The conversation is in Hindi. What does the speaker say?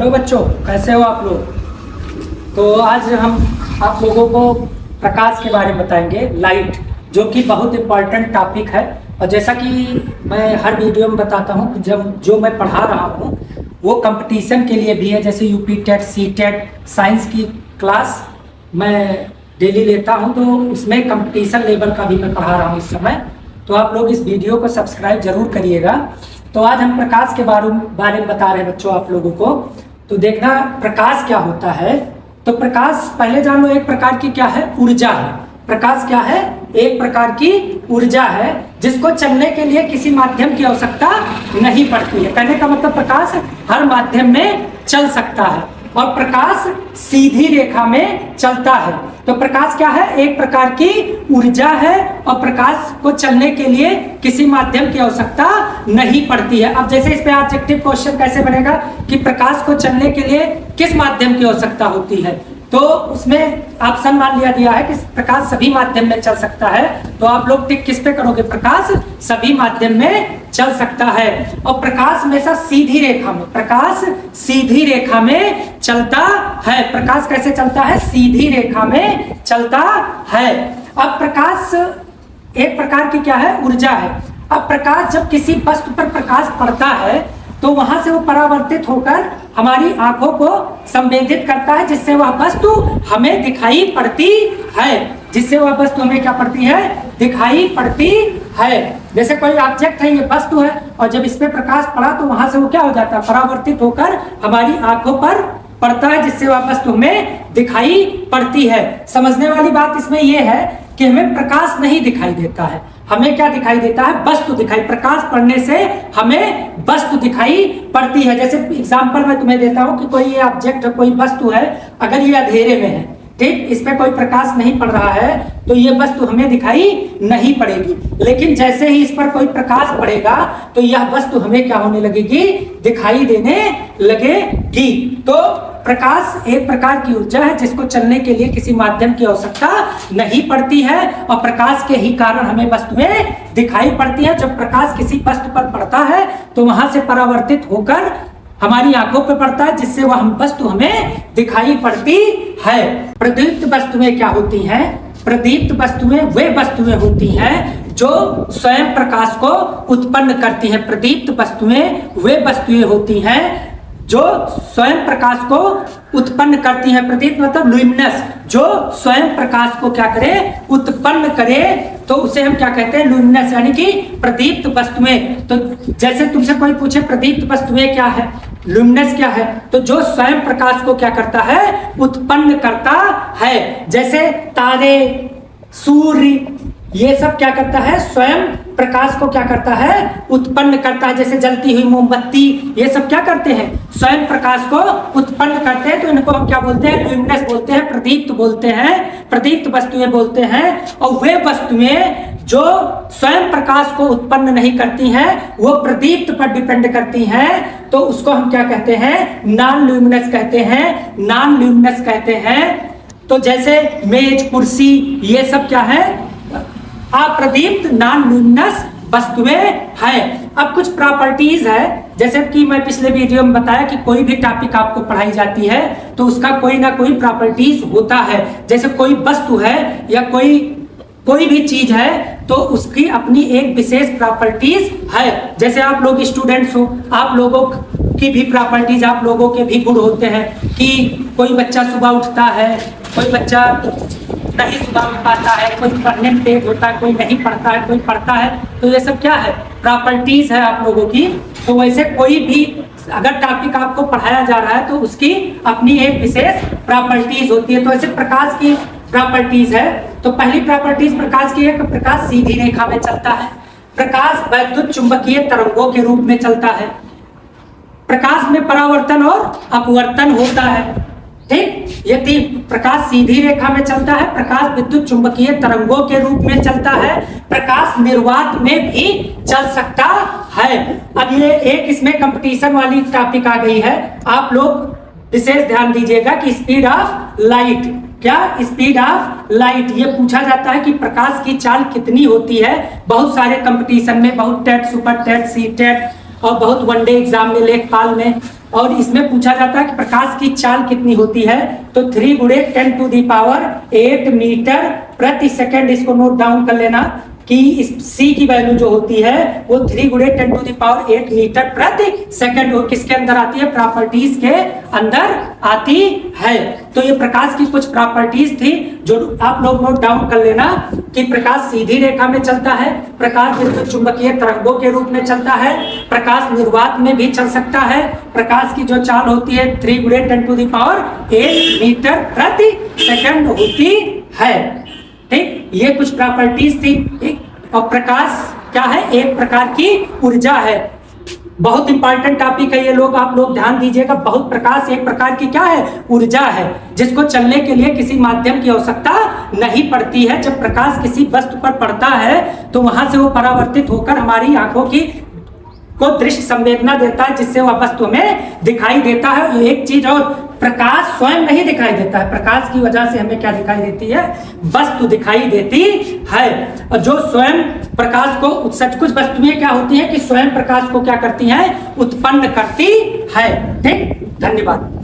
हेलो बच्चों, कैसे हो आप लोग। तो आज हम आप लोगों को प्रकाश के बारे में बताएंगे, लाइट, जो कि बहुत इम्पॉर्टेंट टॉपिक है। और जैसा कि मैं हर वीडियो में बताता हूँ, जब जो मैं पढ़ा रहा हूँ वो कंपटीशन के लिए भी है। जैसे UP TET, C TET, science की क्लास मैं डेली लेता हूँ, तो उसमें कंपटीशन लेवल का भी मैं पढ़ा रहा हूँ इस समय। तो आप लोग इस वीडियो को सब्सक्राइब जरूर करिएगा। तो आज हम प्रकाश के बारे में बता रहे हैं बच्चों आप लोगों को। तो देखना प्रकाश क्या होता है। तो प्रकाश पहले जान लो, एक प्रकार की क्या है, ऊर्जा है। प्रकाश क्या है, एक प्रकार की ऊर्जा है जिसको चलने के लिए किसी माध्यम की आवश्यकता नहीं पड़ती है। कहने का मतलब प्रकाश हर माध्यम में चल सकता है और प्रकाश सीधी रेखा में चलता है। तो प्रकाश क्या है, एक प्रकार की ऊर्जा है और प्रकाश को चलने के लिए किसी माध्यम की आवश्यकता नहीं पड़ती है। अब जैसे इस पे ऑब्जेक्टिव क्वेश्चन कैसे बनेगा कि प्रकाश को चलने के लिए किस माध्यम की आवश्यकता होती है, तो उसमें ऑप्शन मान लिया गया है कि प्रकाश सभी माध्यम में चल सकता है। तो आप लोग टिक किस पे करोगे, प्रकाश सभी माध्यम में चल सकता है। और प्रकाश हमेशा सीधी रेखा में, प्रकाश सीधी रेखा में चलता है। प्रकाश कैसे चलता है, सीधी रेखा में चलता है। अब प्रकाश एक प्रकार की क्या है, ऊर्जा है। अब प्रकाश जब किसी वस्तु पर प्रकाश पड़ता है तो वहां से वो परावर्तित होकर हमारी आंखों को संवेदित करता है, जिससे वह वस्तु हमें दिखाई पड़ती है। जिससे वह वस्तु हमें क्या पड़ती है, दिखाई पड़ती है। जैसे कोई ऑब्जेक्ट है, ये वस्तु है, और जब इस पे प्रकाश पड़ा तो वहां से वो क्या हो जाता है, परावर्तित होकर हमारी आंखों पर पड़ता है, जिससे वह वस्तु हमें दिखाई पड़ती है। समझने वाली बात इसमें यह है कि हमें प्रकाश नहीं दिखाई देता है, हमें क्या दिखाई देता है, वस्तु दिखाई। प्रकाश पड़ने से हमें वस्तु दिखाई पड़ती है। जैसे एग्जांपल मैं तुम्हें देता हूं कि कोई ये ऑब्जेक्ट, कोई वस्तु है, अगर ये अंधेरे में है, ठीक, इस पे कोई प्रकाश नहीं पड़ रहा है, तो ये वस्तु हमें दिखाई नहीं पड़ेगी। लेकिन जैसे ही इस पर कोई प्रकाश पड़ेगा तो यह वस्तु हमें क्या होने लगेगी, दिखाई देने लगेगी। तो प्रकाश एक प्रकार की ऊर्जा है जिसको चलने के लिए किसी माध्यम की आवश्यकता नहीं पड़ती है, और प्रकाश के ही कारण हमें वस्तुएं दिखाई पड़ती है। जब प्रकाश किसी वस्तु पर पड़ता है तो वहां से परावर्तित होकर हमारी आंखों पर पड़ता है, जिससे वह वस्तु हमें दिखाई पड़ती है। प्रदीप्त वस्तुएं क्या होती हैं, प्रदीप्त वस्तुएं वे वस्तुएं होती हैं जो स्वयं प्रकाश को उत्पन्न करती हैं। प्रदीप्त वस्तुएं वे वस्तुएं होती हैं जो स्वयं प्रकाश को उत्पन्न करती हैं। प्रदीप्त मतलब लुमिनस, जो स्वयं प्रकाश को क्या करे, उत्पन्न करे, तो उसे हम क्या कहते हैं, लुमिनस, यानी कि प्रदीप्त वस्तुएं। तो जैसे तुमसे कोई पूछे प्रदीप्त वस्तुएं क्या है, लुमिनस क्या है, तो जो स्वयं प्रकाश को क्या करता है, उत्पन्न करता है। जैसे तारे, सूर्य, ये सब क्या करता है, स्वयं प्रकाश को क्या करता है, उत्पन्न करता है। जैसे जलती हुई मोमबत्ती, ये सब क्या करते हैं, स्वयं प्रकाश को उत्पन्न करते हैं। तो इनको हम क्या बोलते हैं, ल्यूमिनस बोलते हैं, प्रदीप्त बोलते हैं, प्रदीप्त वस्तुएं बोलते हैं। और वे वस्तुएं जो स्वयं प्रकाश को उत्पन्न नहीं करती हैं, वो प्रदीप्त पर डिपेंड करती हैं, तो उसको हम क्या कहते हैं, नॉन ल्यूमिनस कहते हैं, नॉन ल्यूमिनस कहते हैं। तो जैसे मेज, कुर्सी, ये सब क्या है, अप्रदीप्त नॉन लुमिनस वस्तुएं हैं। अब कुछ प्रॉपर्टीज है, जैसे कि मैं पिछले वीडियो में बताया कि कोई भी टॉपिक आपको पढ़ाई जाती है तो उसका कोई ना कोई प्रॉपर्टीज होता है। जैसे कोई वस्तु है या कोई भी चीज है तो उसकी अपनी एक विशेष प्रॉपर्टीज है। जैसे आप लोग स्टूडेंट्स हो, आप लोगों की भी प्रॉपर्टीज, आप लोगों के भी गुण होते हैं कि कोई बच्चा सुबह उठता है, कोई बच्चा नहीं सुबह उठ पाता है, कोई पढ़ने में तेज होता है, कोई नहीं पढ़ता है, कोई पढ़ता है। तो ये सब क्या है, प्रॉपर्टीज है आप लोगों की। तो वैसे कोई भी अगर टॉपिक आपको पढ़ाया जा रहा है तो उसकी अपनी एक विशेष प्रॉपर्टीज होती है। तो ऐसे प्रकाश की प्रॉपर्टीज है। तो पहली प्रॉपर्टीज प्रकाश की है कि प्रकाश सीधी रेखा में चलता है, प्रकाश वैद्युत चुंबकीय तरंगों के रूप में चलता है, प्रकाश में परावर्तन और अपवर्तन होता है, ठीक। यदि प्रकाश सीधी रेखा में चलता है, प्रकाश विद्युत चुंबकीय तरंगों के रूप में चलता है, प्रकाश निर्वात में भी चल सकता है। अब ये एक इसमें कंपटीशन वाली टॉपिक आ गई है, आप लोग विशेष ध्यान दीजिएगा कि स्पीड ऑफ लाइट, क्या स्पीड ऑफ लाइट, ये पूछा जाता है कि प्रकाश की चाल कितनी होती है। बहुत सारे कंपटीशन में, बहुत TET, super TET, C TET और बहुत वनडे एग्जाम में, लेखपाल में और इसमें पूछा जाता है कि प्रकाश की चाल कितनी होती है, तो 3 गुणे 10⁸ मीटर प्रति सेकंड। इसको नोट डाउन कर लेना कि इस C की वैल्यू जो होती है वो 3 गुणे 10⁸ मीटर प्रति सेकंड किसके अंदर आती है, प्रॉपर्टीज के अंदर आती है। तो ये प्रकाश की कुछ प्रॉपर्टीज थी जो आप लोग नोट डाउन कर लेना कि प्रकाश सीधी रेखा में चलता है, प्रकाश विद्युत चुंबकीय तरंगों के रूप में चलता है, प्रकाश निर्वात में भी चल सकता है, प्रकाश की जो चाल होती है 3 गुणे 10⁸ मीटर प्रति सेकंड होती है। ठीक, ये कुछ प्रॉपर्टीज थी। ठीक, और प्रकाश क्या है, एक प्रकार की ऊर्जा है। बहुत इंपॉर्टेंट टॉपिक है ये, लोग आप लोग ध्यान दीजिएगा। बहुत प्रकाश एक प्रकार की क्या है, ऊर्जा है, जिसको चलने के लिए किसी माध्यम की आवश्यकता नहीं पड़ती है। जब प्रकाश किसी वस्तु पर पड़ता है तो वहां से वो परावर्तित होकर हमारी आंखों की को दृश्य संवेदना देता है, जिससे वह वस्तु में दिखाई देता है। एक चीज और, प्रकाश स्वयं नहीं दिखाई देता है, प्रकाश की वजह से हमें क्या दिखाई देती है, वस्तु दिखाई देती है। और जो स्वयं प्रकाश को, कुछ वस्तुएं क्या होती हैं कि स्वयं प्रकाश को क्या करती हैं, उत्पन्न करती है। ठीक, धन्यवाद।